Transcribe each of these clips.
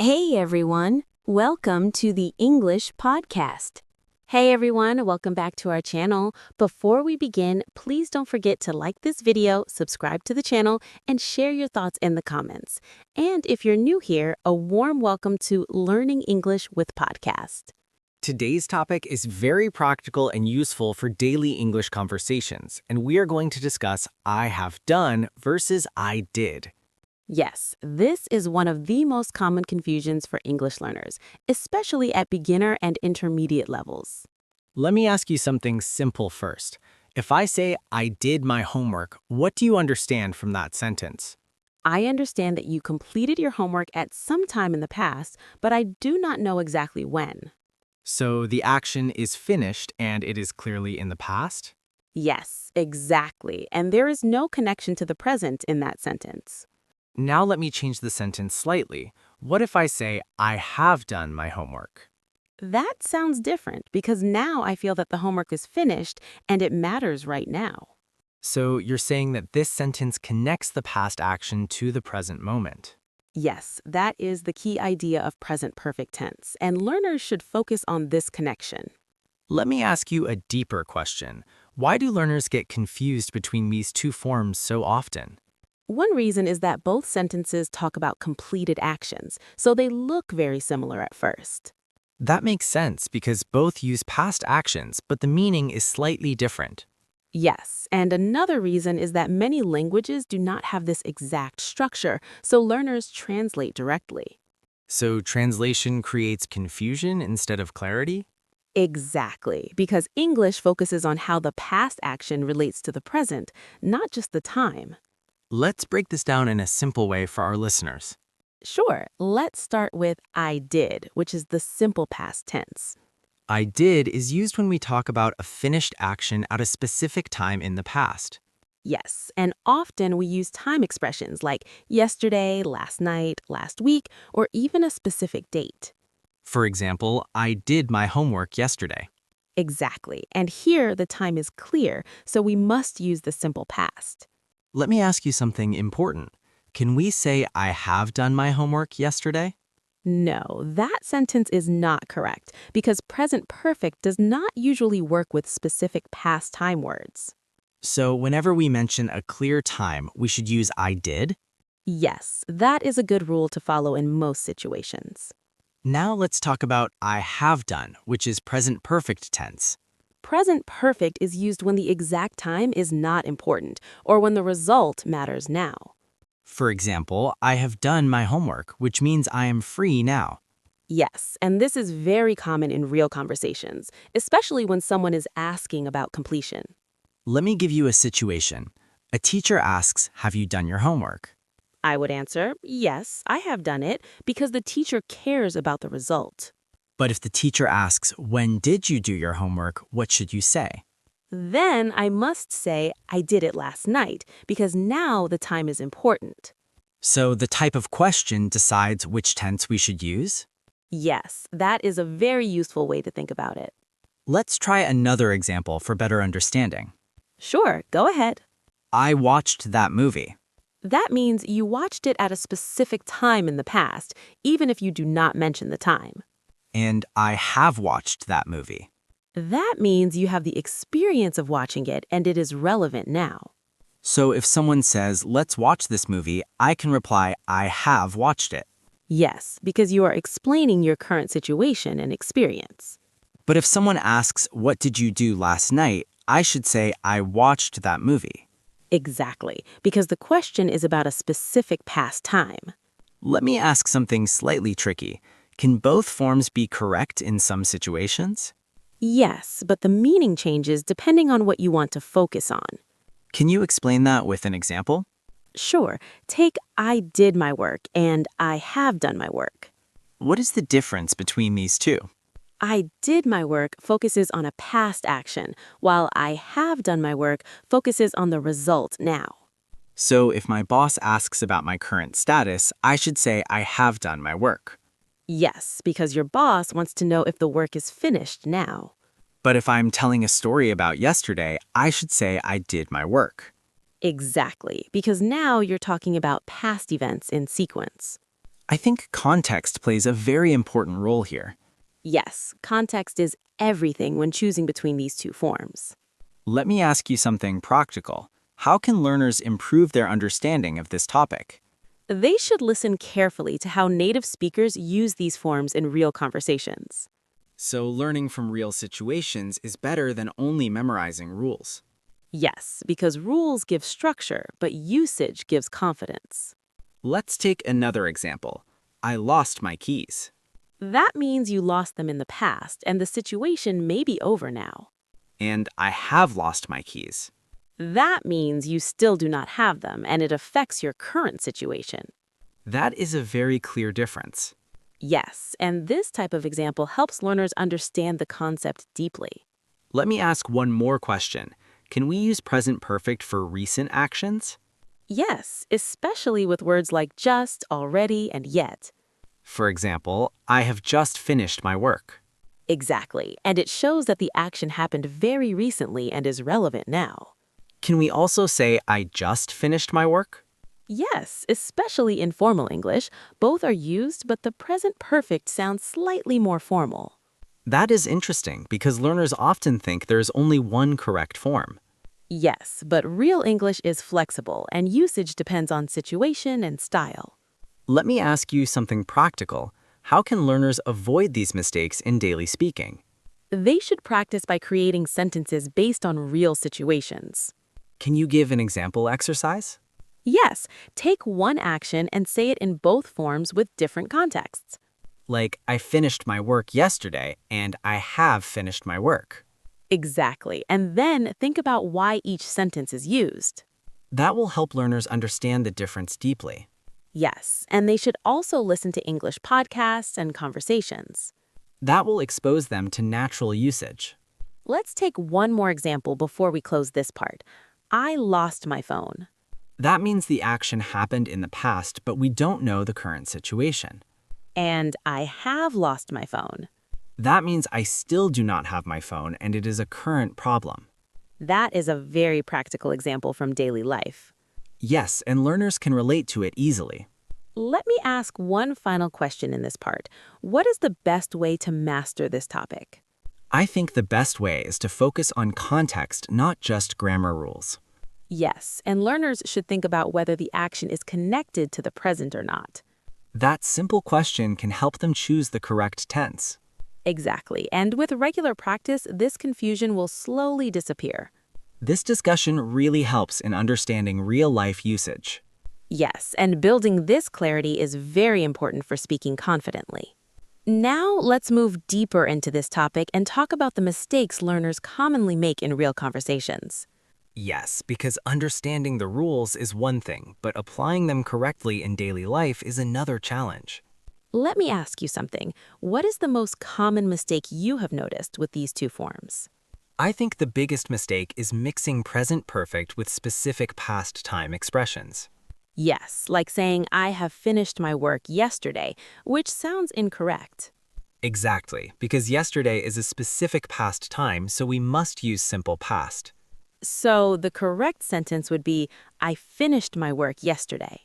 Hey everyone, welcome to the English podcast. Hey everyone, welcome back to our channel. Before we begin, please don't forget to like this video, subscribe to the channel, and share your thoughts in the comments. And if you're new here, a warm welcome to Learning English with Podcast. Today's topic is very practical and useful for daily English conversations, and we are going to discuss I have done versus I did. Yes, this is one of the most common confusions for English learners, especially at beginner and intermediate levels. Let me ask you something simple first. If I say I did my homework, what do you understand from that sentence? I understand that you completed your homework at some time in the past, but I do not know exactly when. So the action is finished and it is clearly in the past? Yes, exactly. And there is no connection to the present in that sentence. Now let me change the sentence slightly. What if I say I have done my homework? That sounds different because now I feel that the homework is finished and it matters right now. So you're saying that this sentence connects the past action to the present moment. Yes, that is the key idea of present perfect tense, and learners should focus on this connection. Let me ask you a deeper question. Why do learners get confused between these two forms so often? One reason is that both sentences talk about completed actions, so they look very similar at first. That makes sense because both use past actions, but the meaning is slightly different. Yes, and another reason is that many languages do not have this exact structure, so learners translate directly. So translation creates confusion instead of clarity? Exactly, because English focuses on how the past action relates to the present, not just the time. Let's break this down in a simple way for our listeners. Sure, let's start with I did, which is the simple past tense. I did is used when we talk about a finished action at a specific time in the past. Yes, and often we use time expressions like yesterday, last night, last week, or even a specific date. For example, I did my homework yesterday. Exactly, and here the time is clear, so we must use the simple past. Let me ask you something important. Can we say I have done my homework yesterday? No, that sentence is not correct because present perfect does not usually work with specific past time words. So whenever we mention a clear time, we should use I did? Yes, that is a good rule to follow in most situations. Now let's talk about I have done, which is present perfect tense. Present perfect is used when the exact time is not important or when the result matters now. For example, I have done my homework, which means I am free now. Yes, and this is very common in real conversations, especially when someone is asking about completion. Let me give you a situation. A teacher asks, have you done your homework? I would answer, yes, I have done it, because the teacher cares about the result. But if the teacher asks, when did you do your homework, what should you say? Then I must say, I did it last night, because now the time is important. So the type of question decides which tense we should use? Yes, that is a very useful way to think about it. Let's try another example for better understanding. Sure, go ahead. I watched that movie. That means you watched it at a specific time in the past, even if you do not mention the time. And I have watched that movie. That means you have the experience of watching it and it is relevant now. So if someone says, let's watch this movie, I can reply, I have watched it. Yes, because you are explaining your current situation and experience. But if someone asks, what did you do last night, I should say, I watched that movie. Exactly, because the question is about a specific past time. Let me ask something slightly tricky. Can both forms be correct in some situations? Yes, but the meaning changes depending on what you want to focus on. Can you explain that with an example? Sure, take I did my work and I have done my work. What is the difference between these two? I did my work focuses on a past action, while I have done my work focuses on the result now. So if my boss asks about my current status, I should say I have done my work. Yes, because your boss wants to know if the work is finished now. But if I'm telling a story about yesterday, I should say I did my work. Exactly, because now you're talking about past events in sequence. I think context plays a very important role here. Yes, context is everything when choosing between these two forms. Let me ask you something practical. How can learners improve their understanding of this topic? They should listen carefully to how native speakers use these forms in real conversations. So learning from real situations is better than only memorizing rules. Yes, because rules give structure, but usage gives confidence. Let's take another example. I lost my keys. That means you lost them in the past, and the situation may be over now. And I have lost my keys. That means you still do not have them, and it affects your current situation. That is a very clear difference. Yes, and this type of example helps learners understand the concept deeply. Let me ask one more question. Can we use present perfect for recent actions? Yes, especially with words like just, already, and yet. For example, I have just finished my work. Exactly, and it shows that the action happened very recently and is relevant now. Can we also say I just finished my work? Yes, especially in formal English, both are used, but the present perfect sounds slightly more formal. That is interesting because learners often think there is only one correct form. Yes, but real English is flexible, and usage depends on situation and style. Let me ask you something practical. How can learners avoid these mistakes in daily speaking? They should practice by creating sentences based on real situations. Can you give an example exercise? Yes, take one action and say it in both forms with different contexts. Like, I finished my work yesterday and I have finished my work. Exactly, and then think about why each sentence is used. That will help learners understand the difference deeply. Yes, and they should also listen to English podcasts and conversations. That will expose them to natural usage. Let's take one more example before we close this part. I lost my phone. That means the action happened in the past, but we don't know the current situation. And I have lost my phone. That means I still do not have my phone and it is a current problem. That is a very practical example from daily life. Yes, and learners can relate to it easily. Let me ask one final question in this part. What is the best way to master this topic? I think the best way is to focus on context, not just grammar rules. Yes, and learners should think about whether the action is connected to the present or not. That simple question can help them choose the correct tense. Exactly, and with regular practice, this confusion will slowly disappear. This discussion really helps in understanding real-life usage. Yes, and building this clarity is very important for speaking confidently. Now, let's move deeper into this topic and talk about the mistakes learners commonly make in real conversations. Yes, because understanding the rules is one thing, but applying them correctly in daily life is another challenge. Let me ask you something. What is the most common mistake you have noticed with these two forms? I think the biggest mistake is mixing present perfect with specific past time expressions. Yes, like saying, I have finished my work yesterday, which sounds incorrect. Exactly, because yesterday is a specific past time, so we must use simple past. So the correct sentence would be, I finished my work yesterday.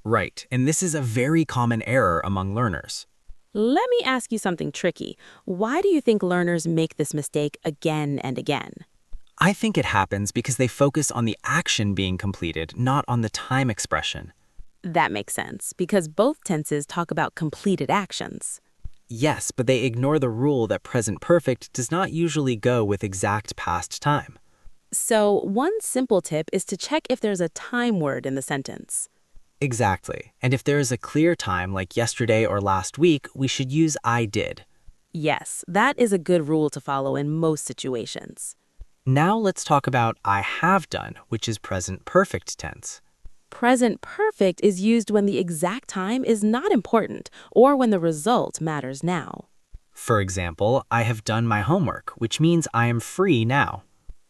Right, and this is a very common error among learners. Let me ask you something tricky. Why do you think learners make this mistake again and again? I think it happens because they focus on the action being completed, not on the time expression. That makes sense, because both tenses talk about completed actions. Yes, but they ignore the rule that present perfect does not usually go with exact past time. So one simple tip is to check if there's a time word in the sentence. Exactly, and if there is a clear time like yesterday or last week, we should use I did. Yes, that is a good rule to follow in most situations. Now let's talk about I have done, which is present perfect tense. Present perfect is used when the exact time is not important or when the result matters now. For example, I have done my homework, which means I am free now.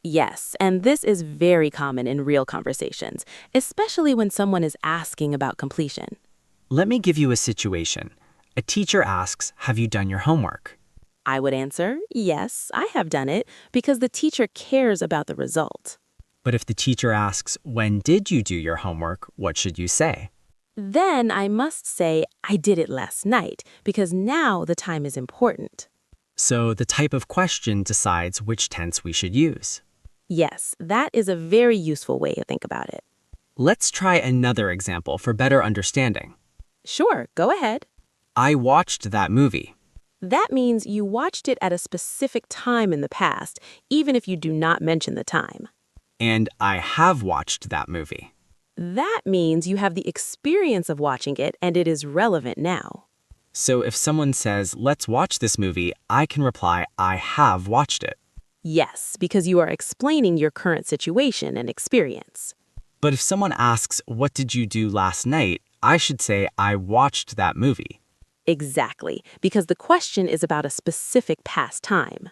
Yes, and this is very common in real conversations, especially when someone is asking about completion. Let me give you a situation. A teacher asks, have you done your homework? I would answer, yes, I have done it, because the teacher cares about the result. But if the teacher asks, when did you do your homework, what should you say? Then I must say, I did it last night, because now the time is important. So the type of question decides which tense we should use. Yes, that is a very useful way to think about it. Let's try another example for better understanding. Sure, go ahead. I watched that movie. That means you watched it at a specific time in the past, even if you do not mention the time. And I have watched that movie. That means you have the experience of watching it and it is relevant now. So if someone says, let's watch this movie, I can reply, I have watched it. Yes, because you are explaining your current situation and experience. But if someone asks, what did you do last night? I should say, I watched that movie. Exactly, because the question is about a specific past time.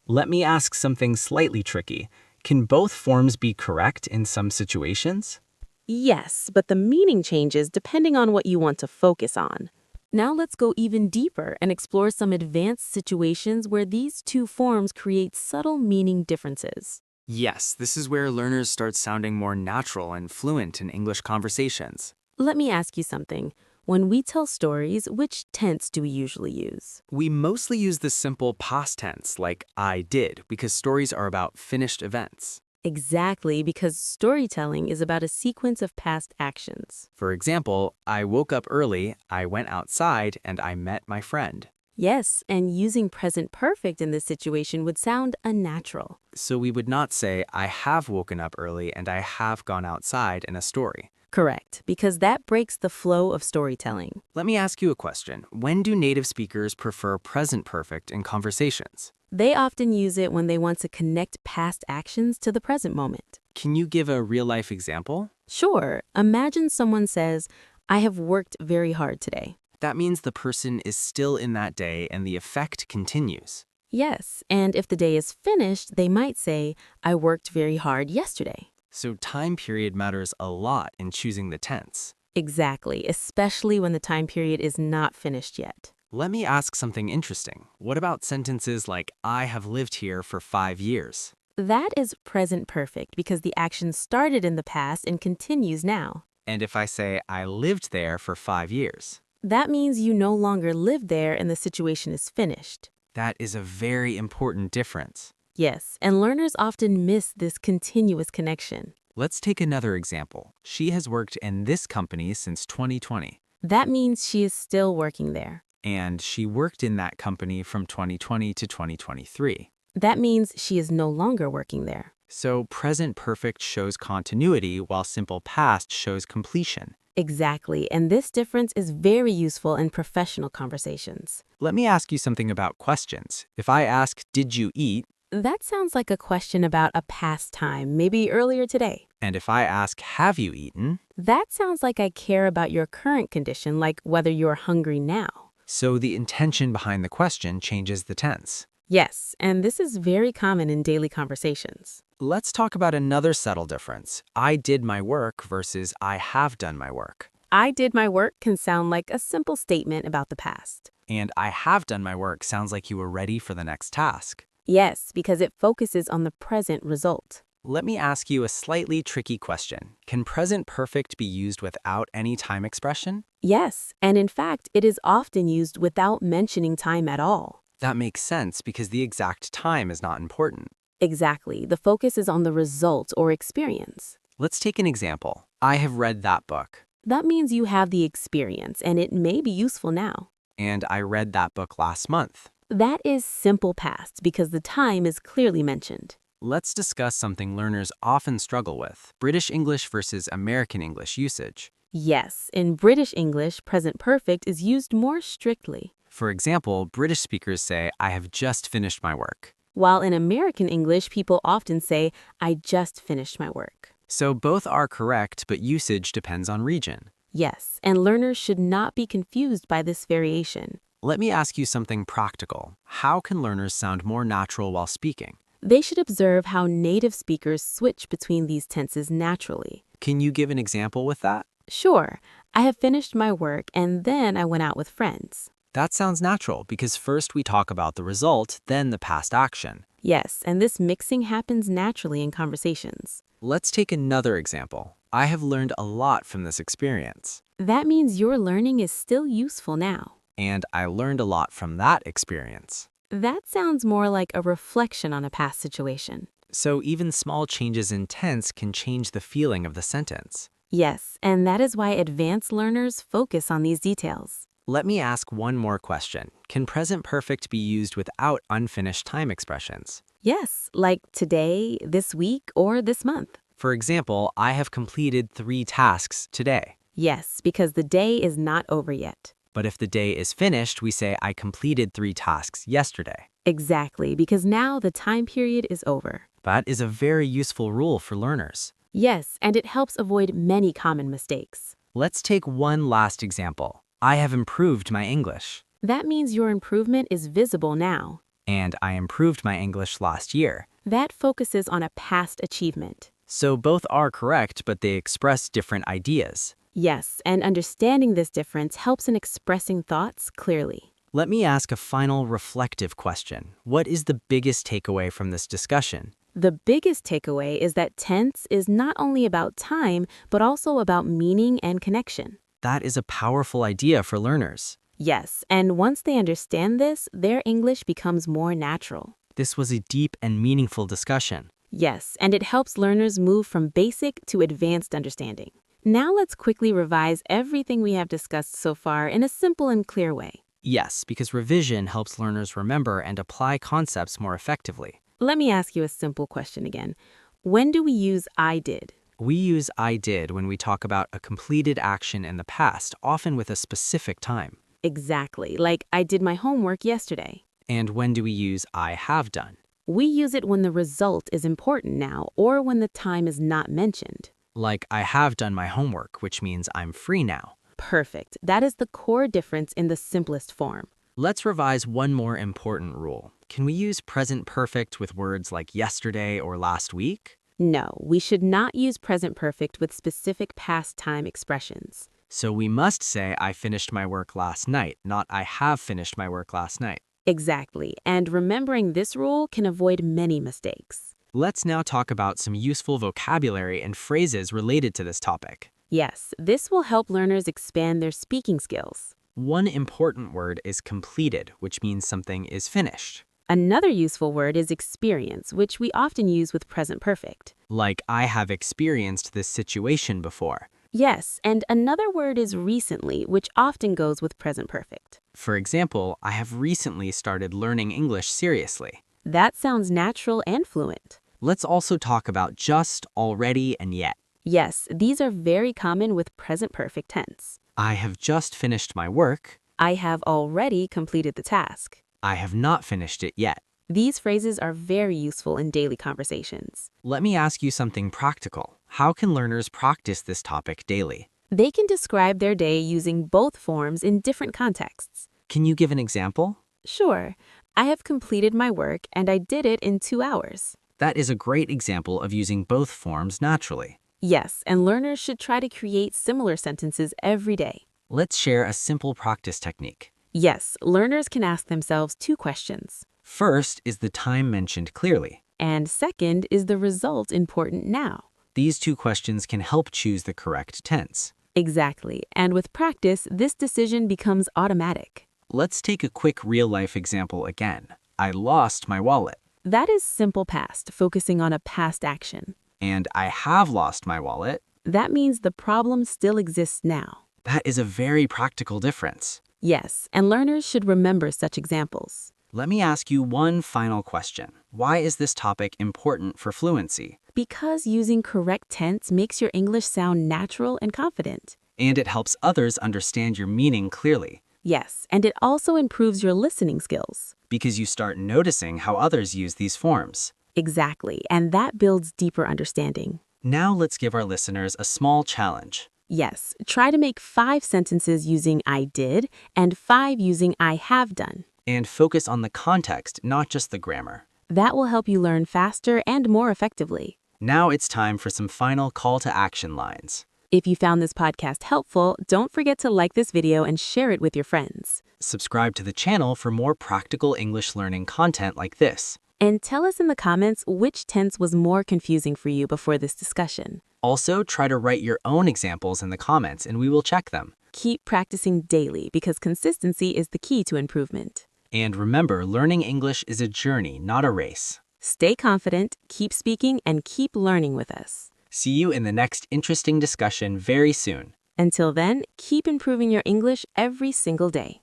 Let me ask something slightly tricky. Can both forms be correct in some situations? Yes, but the meaning changes depending on what you want to focus on. Now let's go even deeper and explore some advanced situations where these two forms create subtle meaning differences. Yes, this is where learners start sounding more natural and fluent in English conversations. Let me ask you something. When we tell stories, which tense do we usually use? We mostly use the simple past tense, like I did, because stories are about finished events. Exactly, because storytelling is about a sequence of past actions. For example, I woke up early, I went outside, and I met my friend. Yes, and using present perfect in this situation would sound unnatural. So we would not say, I have woken up early and I have gone outside in a story. Correct, because that breaks the flow of storytelling. Let me ask you a question. When do native speakers prefer present perfect in conversations? They often use it when they want to connect past actions to the present moment. Can you give a real-life example? Sure, imagine someone says, I have worked very hard today. That means the person is still in that day and the effect continues. Yes, and if the day is finished, they might say, I worked very hard yesterday. So time period matters a lot in choosing the tense. Exactly, especially when the time period is not finished yet. Let me ask something interesting. What about sentences like, I have lived here for 5 years? That is present perfect because the action started in the past and continues now. And if I say, I lived there for 5 years? That means you no longer live there and the situation is finished. That is a very important difference. Yes, and learners often miss this continuous connection. Let's take another example. She has worked in this company since 2020. That means she is still working there. And she worked in that company from 2020 to 2023. That means she is no longer working there. So present perfect shows continuity while simple past shows completion. Exactly, and this difference is very useful in professional conversations. Let me ask you something about questions. If I ask, did you eat? That sounds like a question about a past time, maybe earlier today. And if I ask, have you eaten? That sounds like I care about your current condition, like whether you're hungry now. So the intention behind the question changes the tense. Yes, and this is very common in daily conversations. Let's talk about another subtle difference. I did my work versus I have done my work. I did my work can sound like a simple statement about the past. And I have done my work sounds like you were ready for the next task. Yes, because it focuses on the present result. Let me ask you a slightly tricky question. Can present perfect be used without any time expression? Yes, and in fact, it is often used without mentioning time at all. That makes sense because the exact time is not important. Exactly, the focus is on the result or experience. Let's take an example. I have read that book. That means you have the experience, and it may be useful now. And I read that book last month. That is simple past because the time is clearly mentioned. Let's discuss something learners often struggle with, British English versus American English usage. Yes, in British English, present perfect is used more strictly. For example, British speakers say, I have just finished my work. While in American English, people often say, I just finished my work. So both are correct, but usage depends on region. Yes, and learners should not be confused by this variation. Let me ask you something practical. How can learners sound more natural while speaking? They should observe how native speakers switch between these tenses naturally. Can you give an example with that? Sure, I have finished my work and then I went out with friends. That sounds natural because first we talk about the result, then the past action. Yes, and this mixing happens naturally in conversations. Let's take another example. I have learned a lot from this experience. That means your learning is still useful now. And I learned a lot from that experience. That sounds more like a reflection on a past situation. So even small changes in tense can change the feeling of the sentence. Yes, and that is why advanced learners focus on these details. Let me ask one more question. Can present perfect be used without unfinished time expressions? Yes, like today, this week, or this month. For example, I have completed 3 tasks today. Yes, because the day is not over yet. But if the day is finished, we say I completed 3 tasks yesterday. Exactly, because now the time period is over. That is a very useful rule for learners. Yes, and it helps avoid many common mistakes. Let's take one last example. I have improved my English. That means your improvement is visible now. And I improved my English last year. That focuses on a past achievement. So both are correct, but they express different ideas. Yes, and understanding this difference helps in expressing thoughts clearly. Let me ask a final reflective question. What is the biggest takeaway from this discussion? The biggest takeaway is that tense is not only about time, but also about meaning and connection. That is a powerful idea for learners. Yes, and once they understand this, their English becomes more natural. This was a deep and meaningful discussion. Yes, and it helps learners move from basic to advanced understanding. Now let's quickly revise everything we have discussed so far in a simple and clear way. Yes, because revision helps learners remember and apply concepts more effectively. Let me ask you a simple question again. When do we use I did? We use I did when we talk about a completed action in the past, often with a specific time. Exactly, like I did my homework yesterday. And when do we use I have done? We use it when the result is important now or when the time is not mentioned. Like I have done my homework, which means I'm free now. Perfect. That is the core difference in the simplest form. Let's revise one more important rule. Can we use present perfect with words like yesterday or last week? No, we should not use present perfect with specific past time expressions. So we must say I finished my work last night, not I have finished my work last night. Exactly, and remembering this rule can avoid many mistakes. Let's now talk about some useful vocabulary and phrases related to this topic. Yes, this will help learners expand their speaking skills. One important word is completed, which means something is finished. Another useful word is experience, which we often use with present perfect. Like I have experienced this situation before. Yes, and another word is recently, which often goes with present perfect. For example, I have recently started learning English seriously. That sounds natural and fluent. Let's also talk about just, already, and yet. Yes, these are very common with present perfect tense. I have just finished my work. I have already completed the task. I have not finished it yet. These phrases are very useful in daily conversations. Let me ask you something practical. How can learners practice this topic daily? They can describe their day using both forms in different contexts. Can you give an example? Sure, I have completed my work and I did it in 2 hours. That is a great example of using both forms naturally. Yes, and learners should try to create similar sentences every day. Let's share a simple practice technique. Yes, learners can ask themselves 2 questions. First, is the time mentioned clearly? And second, is the result important now? These 2 questions can help choose the correct tense. Exactly, and with practice, this decision becomes automatic. Let's take a quick real-life example again. I lost my wallet. That is simple past, focusing on a past action. And I have lost my wallet. That means the problem still exists now. That is a very practical difference. Yes, and learners should remember such examples. Let me ask you one final question. Why is this topic important for fluency? Because using correct tense makes your English sound natural and confident. And it helps others understand your meaning clearly. Yes, and it also improves your listening skills. Because you start noticing how others use these forms. Exactly, and that builds deeper understanding. Now let's give our listeners a small challenge. Yes, try to make 5 sentences using I did and 5 using I have done. And focus on the context, not just the grammar. That will help you learn faster and more effectively. Now it's time for some final call to action lines. If you found this podcast helpful, don't forget to like this video and share it with your friends. Subscribe to the channel for more practical English learning content like this. And tell us in the comments which tense was more confusing for you before this discussion. Also, try to write your own examples in the comments and we will check them. Keep practicing daily because consistency is the key to improvement. And remember, learning English is a journey, not a race. Stay confident, keep speaking, and keep learning with us. See you in the next interesting discussion very soon. Until then, keep improving your English every single day.